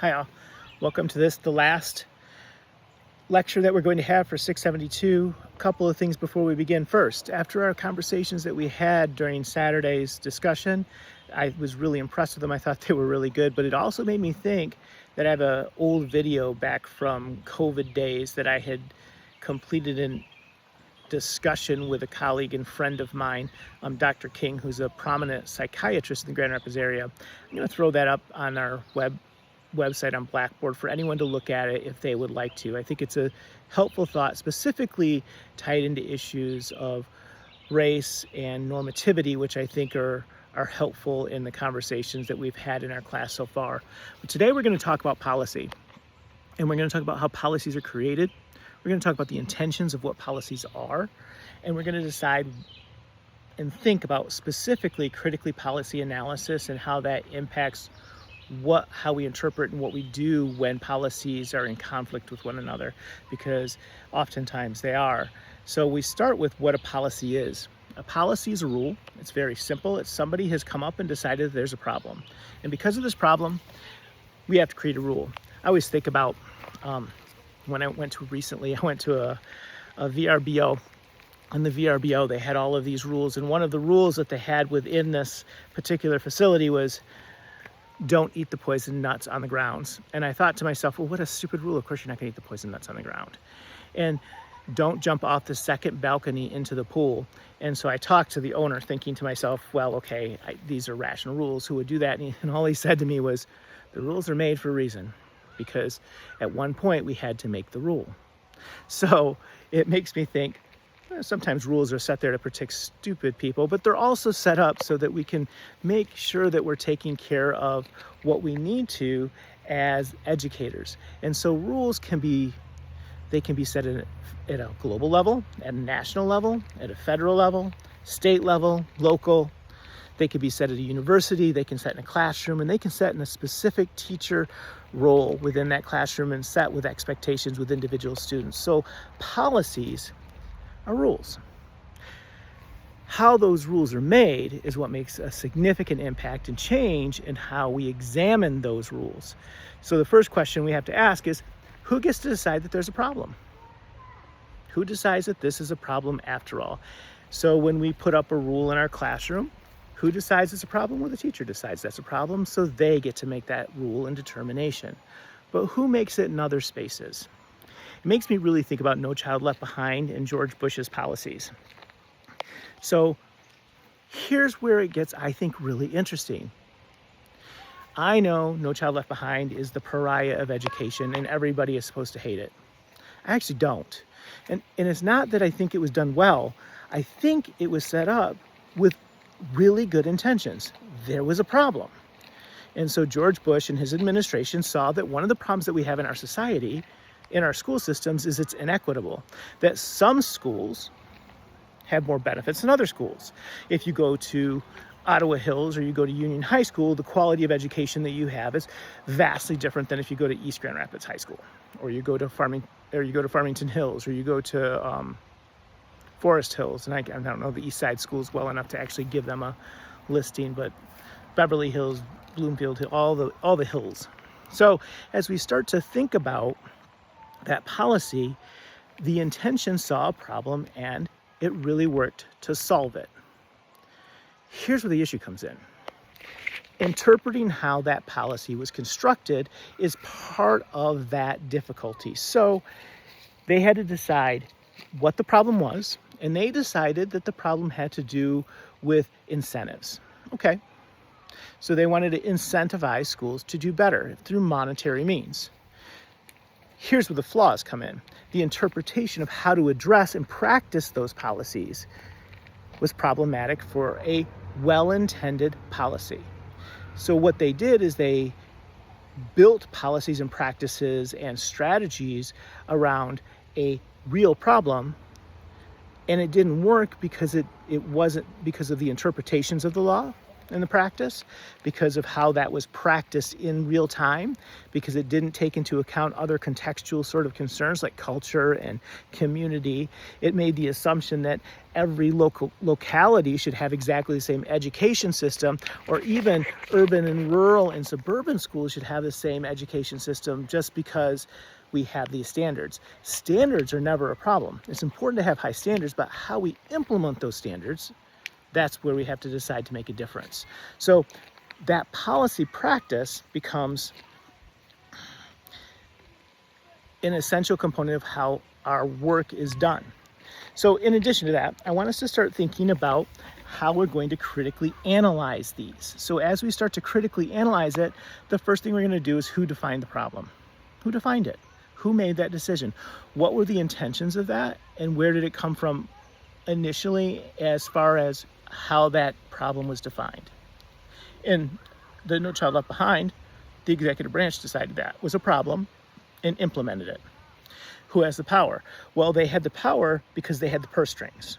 Hi all, welcome to the last lecture that we're going to have for 672. A couple of things before we begin. First, after our conversations that we had during Saturday's discussion, I was really impressed with them. I thought they were really good, but it also made me think that I have an old video back from COVID days that I had completed in discussion with a colleague and friend of mine, Dr. King, who's a prominent psychiatrist in the Grand Rapids area. I'm going to throw that up on our website on Blackboard for anyone to look at it if they would like to. I think it's a helpful thought, specifically tied into issues of race and normativity, which I think are helpful in the conversations that we've had in our class so far. But today we're going to talk about policy, and we're going to talk about how policies are created. We're going to talk about the intentions of what policies are, and we're going to decide and think about specifically critically policy analysis and how that impacts how we interpret and what we do when policies are in conflict with one another, because oftentimes they are. So we start with what a policy is. A policy is a rule. It's very simple. It's somebody has come up and decided that there's a problem. And because of this problem, we have to create a rule. I always think about when I went to a VRBO. In the VRBO, they had all of these rules. And one of the rules that they had within this particular facility was don't eat the poison nuts on the grounds. And I thought to myself, well, what a stupid rule. Of course, you're not going to eat the poison nuts on the ground. And don't jump off the second balcony into the pool. And so I talked to the owner thinking to myself, well, okay, these are rational rules. Who would do that? And all he said to me was, the rules are made for a reason, because at one point we had to make the rule. So it makes me think, sometimes rules are set there to protect stupid people, but they're also set up so that we can make sure that we're taking care of what we need to as educators. And so rules can be set at a global level, at a national level, at a federal level, state level, local. They can be set at a university, they can set in a classroom, and they can set in a specific teacher role within that classroom and set with expectations with individual students. So policies are rules. How those rules are made is what makes a significant impact and change in how we examine those rules. So the first question we have to ask is, who gets to decide that there's a problem? Who decides that this is a problem after all? So when we put up a rule in our classroom, who decides it's a problem? Well, the teacher decides that's a problem, so they get to make that rule and determination. But who makes it in other spaces? It makes me really think about No Child Left Behind and George Bush's policies. So here's where it gets, I think, really interesting. I know No Child Left Behind is the pariah of education and everybody is supposed to hate it. I actually don't. And it's not that I think it was done well. I think it was set up with really good intentions. There was a problem. And so George Bush and his administration saw that one of the problems that we have in our society, in our school systems, is it's inequitable. That some schools have more benefits than other schools. If you go to Ottawa Hills or you go to Union High School, the quality of education that you have is vastly different than if you go to East Grand Rapids High School, or you go to Farmington Hills, or you go to Forest Hills. And I don't know the East Side schools well enough to actually give them a listing, but Beverly Hills, Bloomfield Hill, all the hills. So as we start to think about that policy, the intention saw a problem and it really worked to solve it. Here's where the issue comes in. Interpreting how that policy was constructed is part of that difficulty. So they had to decide what the problem was, and they decided that the problem had to do with incentives. Okay. So they wanted to incentivize schools to do better through monetary means. Here's where the flaws come in. The interpretation of how to address and practice those policies was problematic for a well-intended policy. So what they did is they built policies and practices and strategies around a real problem, and it didn't work because it wasn't because of the interpretations of the law. in the practice because of how that was practiced in real time, because it didn't take into account other contextual sort of concerns like culture and community. It made the assumption that every locality should have exactly the same education system, or even urban and rural and suburban schools should have the same education system just because we have these standards. Standards are never a problem. It's important to have high standards, but how we implement those standards, that's where we have to decide to make a difference. So that policy practice becomes an essential component of how our work is done. So in addition to that, I want us to start thinking about how we're going to critically analyze these. So as we start to critically analyze it, the first thing we're going to do is who defined the problem? Who defined it? Who made that decision? What were the intentions of that? And where did it come from initially as far as how that problem was defined? In the No Child Left Behind, the executive branch decided that was a problem and implemented it. Who has the power? Well, they had the power because they had the purse strings.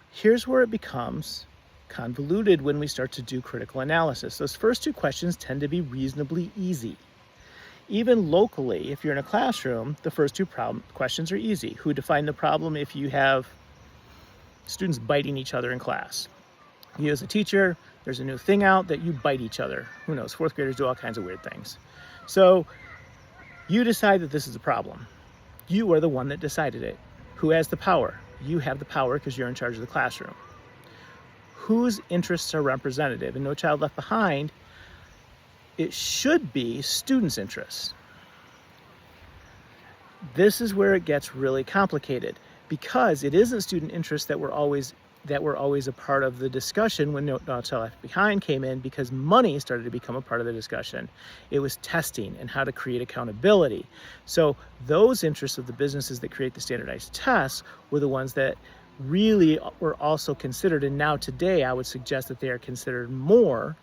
Here's where it becomes convoluted when we start to do critical analysis. Those first two questions tend to be reasonably easy. Even locally, if you're in a classroom, the first two questions are easy. Who defined the problem if you have students biting each other in class? You as a teacher, there's a new thing out that you bite each other. Who knows? Fourth graders do all kinds of weird things. So you decide that this is a problem. You are the one that decided it. Who has the power? You have the power because you're in charge of the classroom. Whose interests are representative? In No Child Left Behind, it should be students' interests. This is where it gets really complicated, because it isn't student interests that were always a part of the discussion when No Child Left Behind came in, because money started to become a part of the discussion. It was testing and how to create accountability. So those interests of the businesses that create the standardized tests were the ones that really were also considered, and now today I would suggest that they are considered more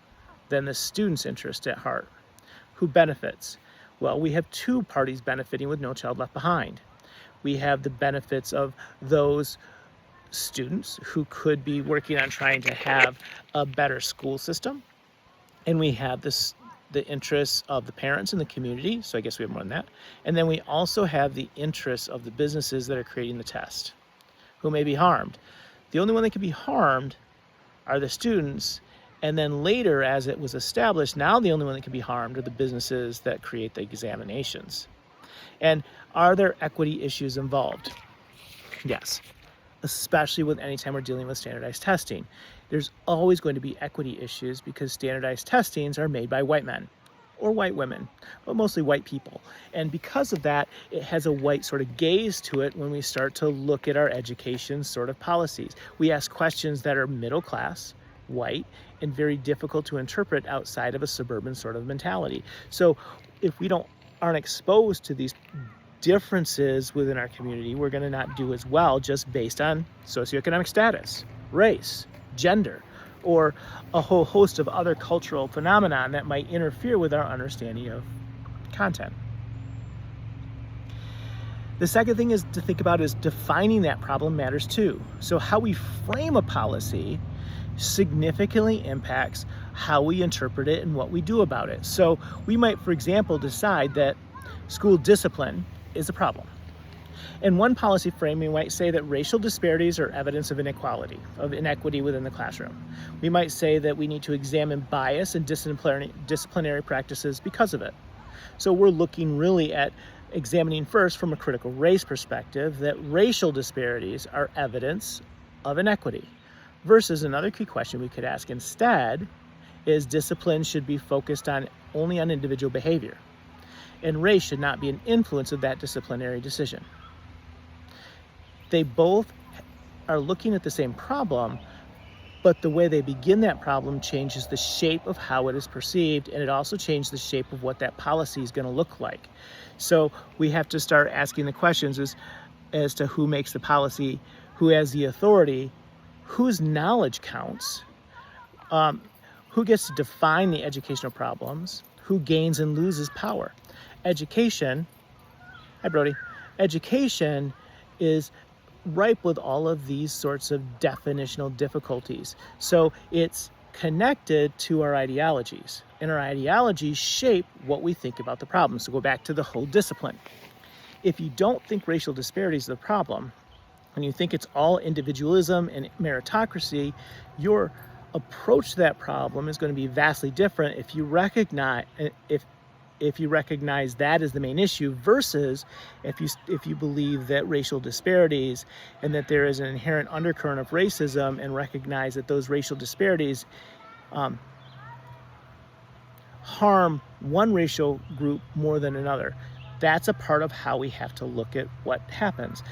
than the student's interest at heart. Who benefits? Well, we have two parties benefiting with No Child Left Behind. We have the benefits of those students who could be working on trying to have a better school system, and we have the interests of the parents and the community, so I guess we have more than that, and then we also have the interests of the businesses that are creating the test, who may be harmed. The only one that can be harmed are the students, and then later, as it was established, now the only one that can be harmed are the businesses that create the examinations. And are there equity issues involved? Yes, especially with any time we're dealing with standardized testing. There's always going to be equity issues because standardized testings are made by white men or white women, but mostly white people. And because of that, it has a white sort of gaze to it when we start to look at our education sort of policies. We ask questions that are middle class, white, and very difficult to interpret outside of a suburban sort of mentality. So if we aren't exposed to these differences within our community, we're going to not do as well just based on socioeconomic status, race, gender, or a whole host of other cultural phenomena that might interfere with our understanding of content. The second thing is to think about is defining that problem matters too. So how we frame a policy significantly impacts how we interpret it and what we do about it. So we might, for example, decide that school discipline is a problem. In one policy frame, we might say that racial disparities are evidence of inequity within the classroom. We might say that we need to examine bias and disciplinary practices because of it. So we're looking really at examining first from a critical race perspective that racial disparities are evidence of inequity. Versus another key question we could ask instead is discipline should be focused only on individual behavior, and race should not be an influence of that disciplinary decision. They both are looking at the same problem, but the way they begin that problem changes the shape of how it is perceived, and it also changes the shape of what that policy is going to look like. So we have to start asking the questions as to who makes the policy, who has the authority, whose knowledge counts, who gets to define the educational problems, who gains and loses power. Education is ripe with all of these sorts of definitional difficulties. So it's connected to our ideologies. And our ideologies shape what we think about the problem. So go back to the whole discipline. If you don't think racial disparities are the problem, and you think it's all individualism and meritocracy, your approach to that problem is going to be vastly different if you recognize that as the main issue versus if you believe that racial disparities and that there is an inherent undercurrent of racism and recognize that those racial disparities harm one racial group more than another. That's a part of how we have to look at what happens.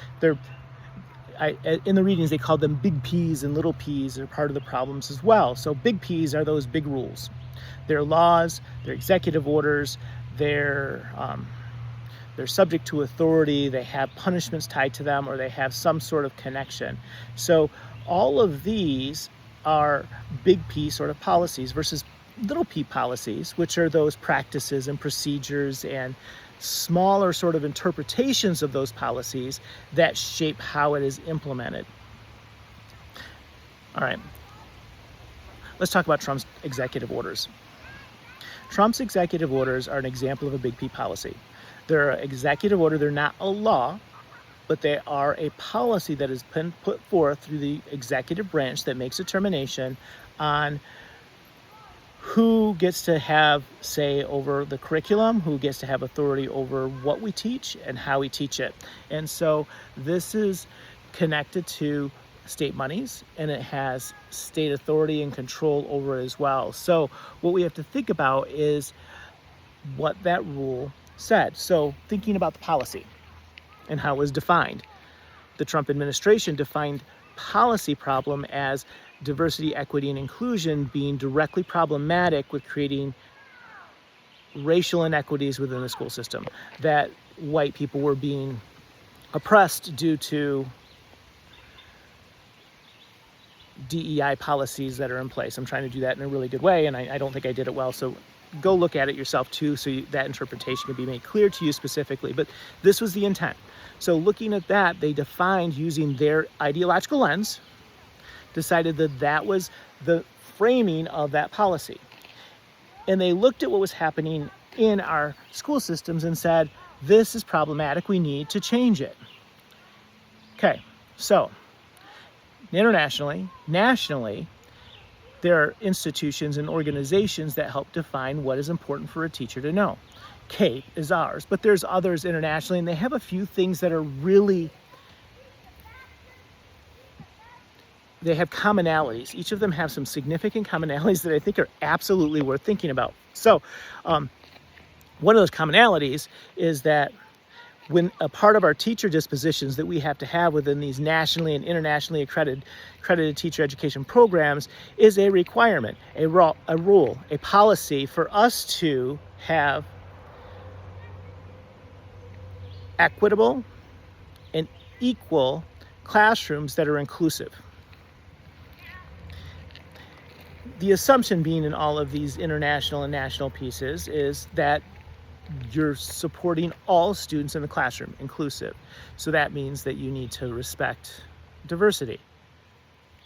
In the readings, they called them big P's and little P's are part of the problems as well. So big P's are those big rules. They're laws, they're executive orders, they're subject to authority, they have punishments tied to them, or they have some sort of connection. So all of these are big P sort of policies versus little p policies, which are those practices and procedures and smaller sort of interpretations of those policies that shape how it is implemented. All right, let's talk about Trump's executive orders. Trump's executive orders are an example of a big P policy. They're an executive order, they're not a law, but they are a policy that has been put forth through the executive branch that makes a determination on who gets to have say over the curriculum, who gets to have authority over what we teach and how we teach it. And so this is connected to state monies, and it has state authority and control over it as well. So what we have to think about is what that rule said. So thinking about the policy and how it was defined. The Trump administration defined policy problem as diversity, equity, and inclusion being directly problematic with creating racial inequities within the school system, that white people were being oppressed due to DEI policies that are in place. I'm trying to do that in a really good way, and I don't think I did it well, so go look at it yourself too, so that interpretation can be made clear to you specifically. But this was the intent. So looking at that, they defined using their ideological lens, decided that that was the framing of that policy. And they looked at what was happening in our school systems and said, this is problematic, we need to change it. Okay, so internationally, nationally, there are institutions and organizations that help define what is important for a teacher to know. CAPE is ours, but there's others internationally, and they have a few things that are really, they have commonalities. Each of them have some significant commonalities that I think are absolutely worth thinking about. So one of those commonalities is that when a part of our teacher dispositions that we have to have within these nationally and internationally accredited teacher education programs is a requirement, a rule, a policy for us to have equitable and equal classrooms that are inclusive. The assumption being in all of these international and national pieces is that you're supporting all students in the classroom, inclusive. So that means that you need to respect diversity.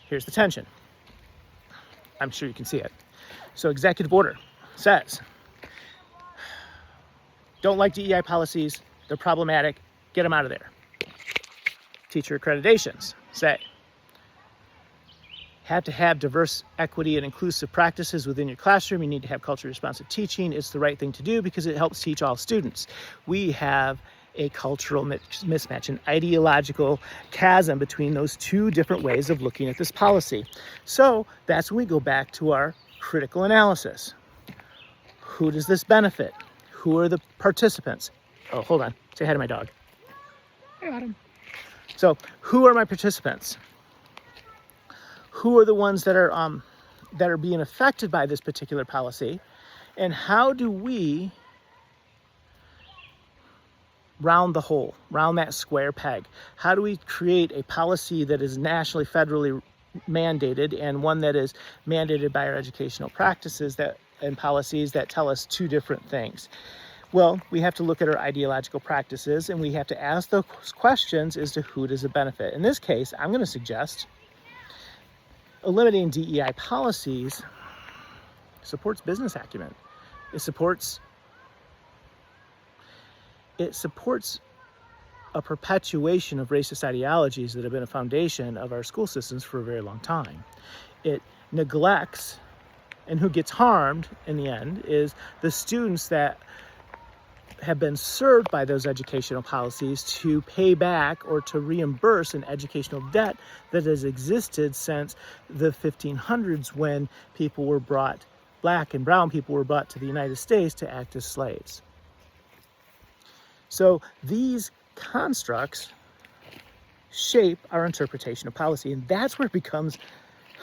Here's the tension. I'm sure you can see it. So executive order says, don't like DEI policies, they're problematic, get them out of there. Teacher accreditations say, have to have diverse, equity, and inclusive practices within your classroom. You need to have culturally responsive teaching. It's the right thing to do because it helps teach all students. We have a cultural mismatch, an ideological chasm between those two different ways of looking at this policy. So that's when we go back to our critical analysis. Who does this benefit? Who are the participants? Oh, hold on. Say hi to my dog. Hey, Adam. So who are my participants? Who are the ones that are being affected by this particular policy, and how do we round the hole, round that square peg? How do we create a policy that is nationally, federally mandated, and one that is mandated by our educational practices and policies that tell us two different things? Well, we have to look at our ideological practices, and we have to ask those questions as to who does it benefit. In this case, I'm going to suggest eliminating DEI policies supports business acumen. It supports a perpetuation of racist ideologies that have been a foundation of our school systems for a very long time. It neglects, and who gets harmed in the end is the students that have been served by those educational policies to pay back or to reimburse an educational debt that has existed since the 1500s, when black and brown people were brought to the United States to act as slaves. So these constructs shape our interpretation of policy, and that's where it becomes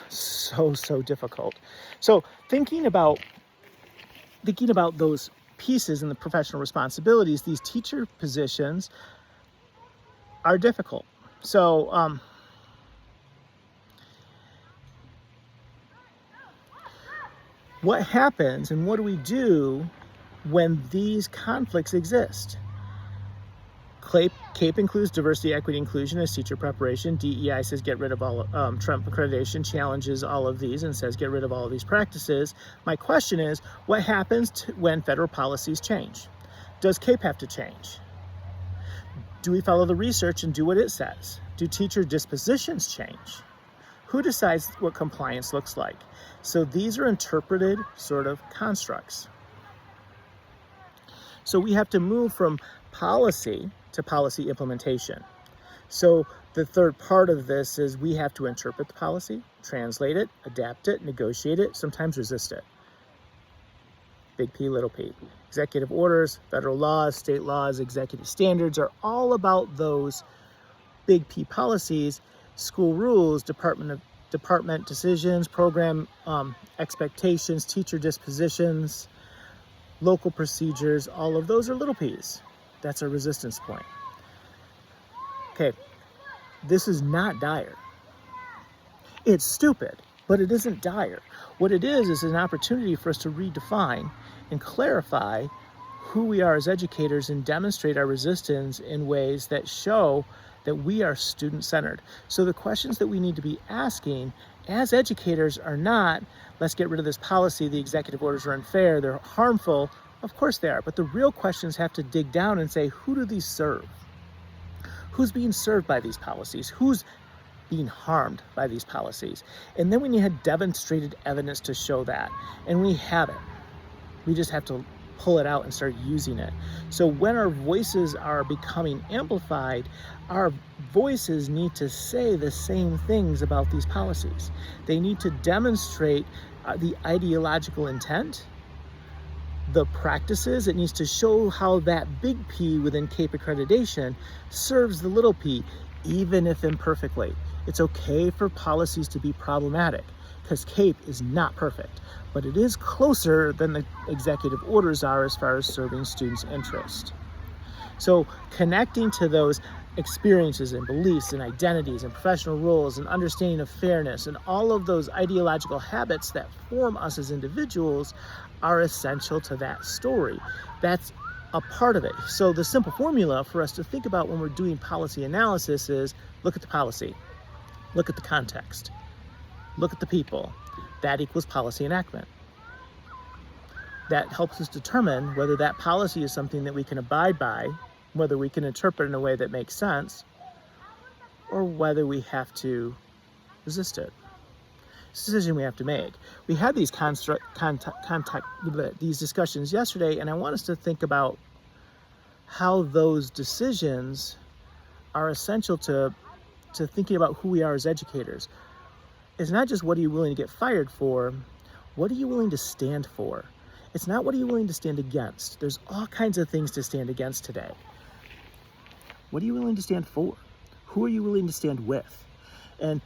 so difficult. So thinking about those pieces and the professional responsibilities, these teacher positions are difficult. So what happens and what do we do when these conflicts exist? CAPE includes diversity, equity, inclusion as teacher preparation. DEI says get rid of all, Trump accreditation challenges all of these and says get rid of all of these practices. My question is, what happens when federal policies change? Does CAPE have to change? Do we follow the research and do what it says? Do teacher dispositions change? Who decides what compliance looks like? So these are interpreted sort of constructs. So we have to move from policy to policy implementation. So the third part of this is we have to interpret the policy, translate it, adapt it, negotiate it, sometimes resist it. Big P, little p. Executive orders, federal laws, state laws, executive standards are all about those big P policies. School rules, department decisions, program expectations, teacher dispositions, local procedures, all of those are little p's. That's a resistance point. Okay, this is not dire. It's stupid, but it isn't dire. What it is an opportunity for us to redefine and clarify who we are as educators and demonstrate our resistance in ways that show that we are student-centered. So the questions that we need to be asking as educators are not, let's get rid of this policy, the executive orders are unfair, they're harmful. Of course they are, but the real questions have to dig down and say, who do these serve? Who's being served by these policies? Who's being harmed by these policies? And then we need demonstrated evidence to show that. And we have it. We just have to pull it out and start using it. So when our voices are becoming amplified, our voices need to say the same things about these policies. They need to demonstrate the ideological intent, the practices. It needs to show how that big P within CAPE accreditation serves the little p, even if imperfectly. It's okay for policies to be problematic because CAPE is not perfect, but it is closer than the executive orders are as far as serving students' interest. So connecting to those experiences and beliefs and identities and professional roles and understanding of fairness and all of those ideological habits that form us as individuals are essential to that story. That's a part of it. So the simple formula for us to think about when we're doing policy analysis is look at the policy, look at the context, look at the people. That equals policy enactment. That helps us determine whether that policy is something that we can abide by, whether we can interpret in a way that makes sense, or whether we have to resist it. It's a decision we have to make. We had these these discussions yesterday, and I want us to think about how those decisions are essential to thinking about who we are as educators. It's not just what are you willing to get fired for, what are you willing to stand for? It's not what are you willing to stand against. There's all kinds of things to stand against today. What are you willing to stand for? Who are you willing to stand with? And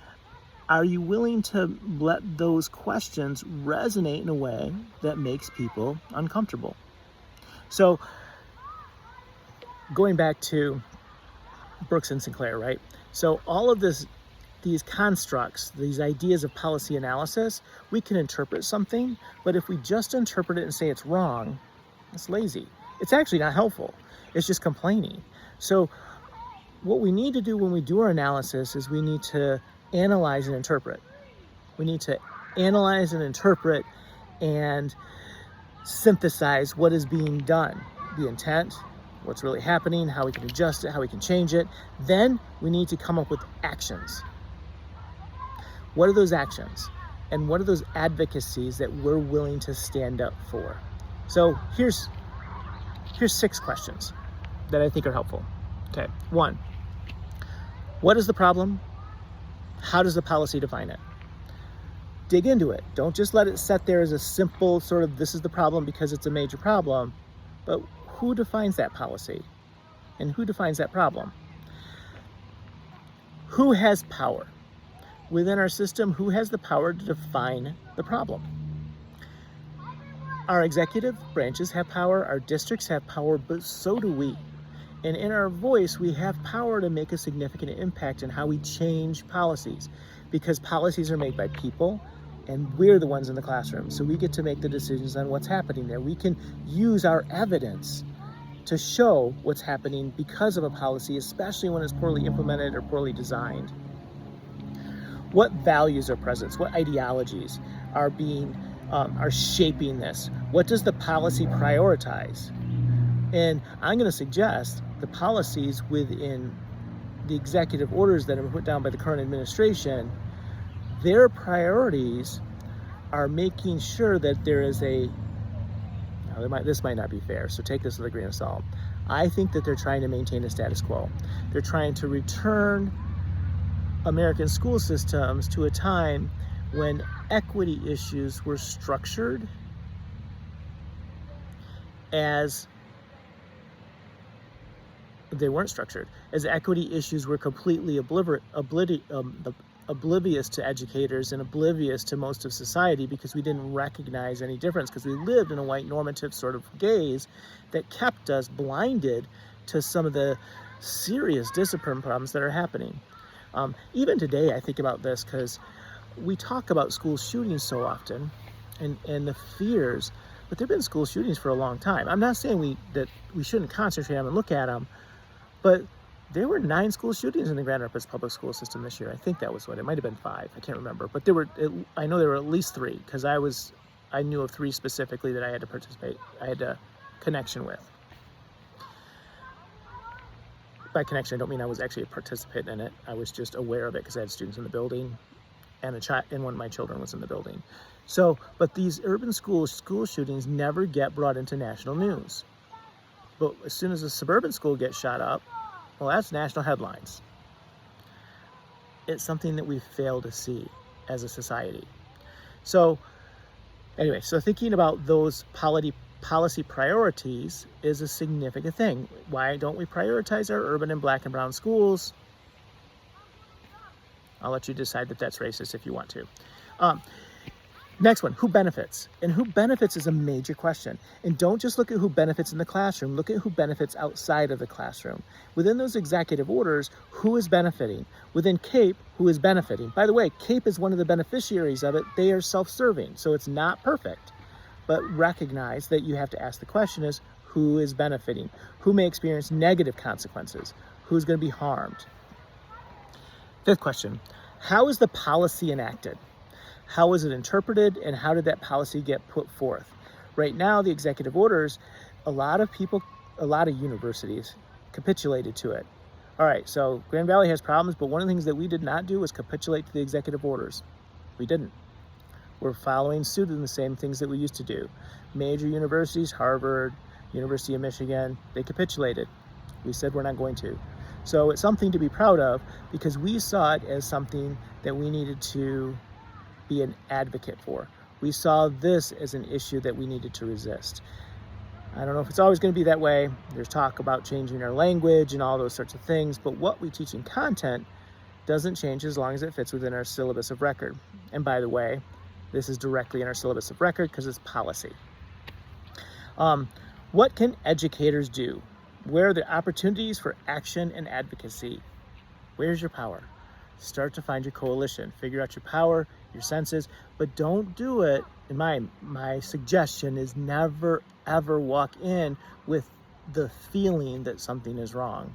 are you willing to let those questions resonate in a way that makes people uncomfortable? So going back to Brooks and Sinclair, right? So all of these constructs, these ideas of policy analysis, we can interpret something, but if we just interpret it and say it's wrong, it's lazy. It's actually not helpful. It's just complaining. So what we need to do when we do our analysis is we need to analyze and interpret. We need to analyze and interpret and synthesize what is being done, the intent, what's really happening, how we can adjust it, how we can change it. Then we need to come up with actions. What are those actions? And what are those advocacies that we're willing to stand up for? So here's 6 questions that I think are helpful. Okay, 1, what is the problem? How does the policy define it? Dig into it. Don't just let it sit there as a simple sort of, this is the problem because it's a major problem, but who defines that policy? And who defines that problem? Who has power? Within our system, who has the power to define the problem? Our executive branches have power, our districts have power, but so do we. And in our voice, we have power to make a significant impact in how we change policies, because policies are made by people, and we're the ones in the classroom. So we get to make the decisions on what's happening there. We can use our evidence to show what's happening because of a policy, especially when it's poorly implemented or poorly designed. What values are present? What ideologies are shaping this? What does the policy prioritize? And I'm going to suggest the policies within the executive orders that are put down by the current administration, their priorities are making sure that there is this might not be fair, so take this with a grain of salt. I think that they're trying to maintain a status quo. They're trying to return American school systems to a time when equity issues were structured as they weren't structured, as equity issues were completely oblivious to educators and oblivious to most of society, because we didn't recognize any difference, because we lived in a white normative sort of gaze that kept us blinded to some of the serious discipline problems that are happening. Even today, I think about this because we talk about school shootings so often and the fears, but there have been school shootings for a long time. I'm not saying that we shouldn't concentrate on them and look at them, but there were 9 school shootings in the Grand Rapids public school system this year. I think that was it might have been 5. I can't remember, but I know there were at least 3, because I knew of 3 specifically that I had to participate. I had a connection with. By connection, I don't mean I was actually a participant in it. I was just aware of it because I had students in the building, and one of my children was in the building. So, but these urban school shootings never get brought into national news. But as soon as a suburban school gets shot up, well, that's national headlines. It's something that we fail to see as a society. So anyway, so thinking about those policy priorities is a significant thing. Why don't we prioritize our urban and black and brown schools? I'll let you decide that that's racist if you want to. Next one, who benefits? And who benefits is a major question. And don't just look at who benefits in the classroom, look at who benefits outside of the classroom. Within those executive orders, who is benefiting? Within CAPE, who is benefiting? By the way, CAPE is one of the beneficiaries of it. They are self-serving, so it's not perfect. But recognize that you have to ask the question is, who is benefiting? Who may experience negative consequences? Who's going to be harmed? 5th question, how is the policy enacted? How is it interpreted, and how did that policy get put forth? Right now, the executive orders, a lot of universities capitulated to it. All right, so Grand Valley has problems, but one of the things that we did not do was capitulate to the executive orders. We didn't. We're following suit in the same things that we used to do. Major universities, Harvard, University of Michigan, they capitulated. We said we're not going to. So it's something to be proud of, because we saw it as something that we needed to be an advocate for. We saw this as an issue that we needed to resist. I don't know if it's always going to be that way. There's talk about changing our language and all those sorts of things, but what we teach in content doesn't change as long as it fits within our syllabus of record. And by the way, this is directly in our syllabus of record because it's policy. What can educators do? Where are the opportunities for action and advocacy? Where's your power? Start to find your coalition. Figure out your power, your senses, but don't do it. And my suggestion is never, ever walk in with the feeling that something is wrong.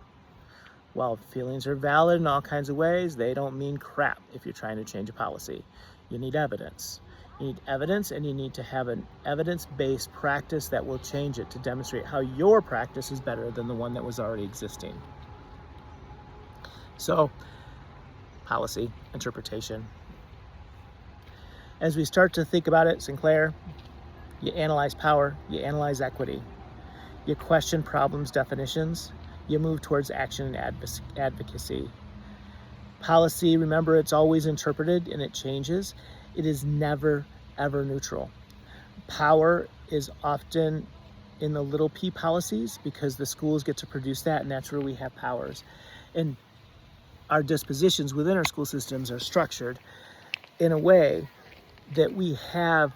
While feelings are valid in all kinds of ways, they don't mean crap if you're trying to change a policy. You need evidence. You need evidence, and you need to have an evidence-based practice that will change it to demonstrate how your practice is better than the one that was already existing. So, policy, interpretation. As we start to think about it, Sinclair, you analyze power, you analyze equity, you question problems, definitions, you move towards action and advocacy. Policy, remember, it's always interpreted and it changes. It is never, ever neutral. Power is often in the little p policies because the schools get to produce that, and that's where we have powers. And our dispositions within our school systems are structured in a way that we have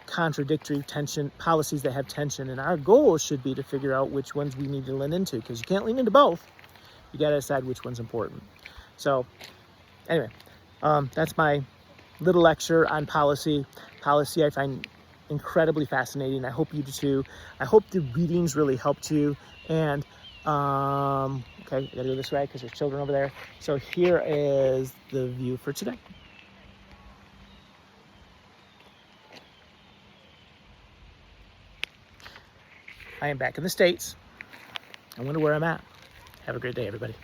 contradictory tension policies that have tension, and our goal should be to figure out which ones we need to lean into, because you can't lean into both. You got to decide which one's important. So anyway, that's my little lecture on policy. Policy I find incredibly fascinating. I hope you do too. I hope the readings really helped you. And okay, I gotta go this way because there's children over there. So here is the view for today. I am back in the States. I wonder where I'm at. Have a great day, everybody.